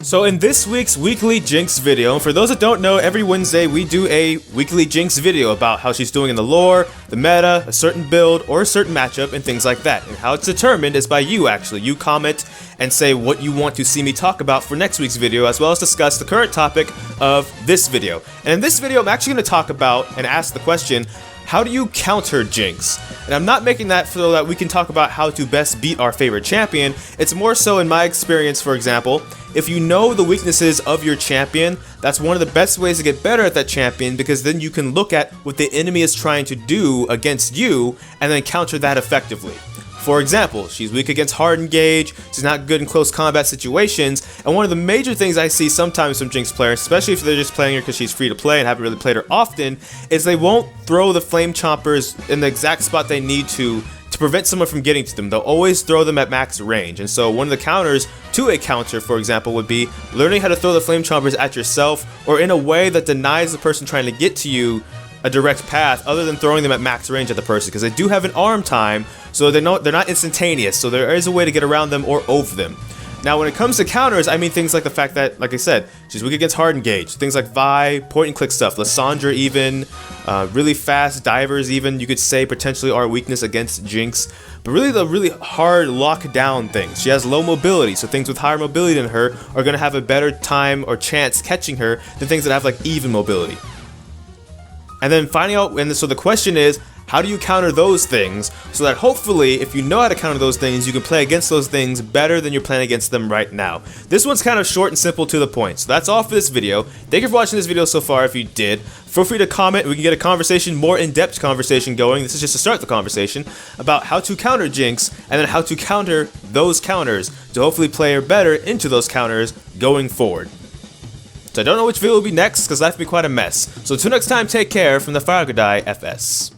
So in this week's weekly Jinx video, and for those that don't know, every Wednesday we do a weekly Jinx video about how she's doing in the lore, the meta, a certain build, or a certain matchup, and things like that. And how it's determined is by you actually. You comment and say what you want to see me talk about for next week's video, as well as discuss the current topic of this video. And in this video, I'm actually going to talk about and ask the question, how do you counter Jinx? And I'm not making that so that we can talk about how to best beat our favorite champion. It's more so in my experience, for example, if you know the weaknesses of your champion, that's one of the best ways to get better at that champion, because then you can look at what the enemy is trying to do against you and then counter that effectively. For example, she's weak against hard engage, she's not good in close combat situations, and one of the major things I see sometimes from Jinx players, especially if they're just playing her because she's free to play and haven't really played her often, is they won't throw the flame chompers in the exact spot they need to prevent someone from getting to them. They'll always throw them at max range. And so one of the counters to a counter, for example, would be learning how to throw the flame chompers at yourself or in a way that denies the person trying to get to you a direct path other than throwing them at max range at the person, because they do have an arm time, so they're not instantaneous, so there is a way to get around them or over them. Now when it comes to counters, I mean things like the fact that, like I said, she's weak against hard engage, things like Vi, point and click stuff, Lissandra even, really fast divers even, you could say potentially are a weakness against Jinx, but really the really hard lockdown things. She has low mobility, so things with higher mobility than her are going to have a better time or chance catching her than things that have like even mobility. And then finding out, and so the question is, how do you counter those things so that hopefully, if you know how to counter those things, you can play against those things better than you're playing against them right now. This one's kind of short and simple to the point. So that's all for this video. Thank you for watching this video so far. If you did, feel free to comment. We can get a conversation, more in-depth conversation going. This is just to start the conversation about how to counter Jinx and then how to counter those counters to hopefully play her better into those counters going forward. So I don't know which video will be next because life will be quite a mess. So until next time, take care from the Fire Godai FS.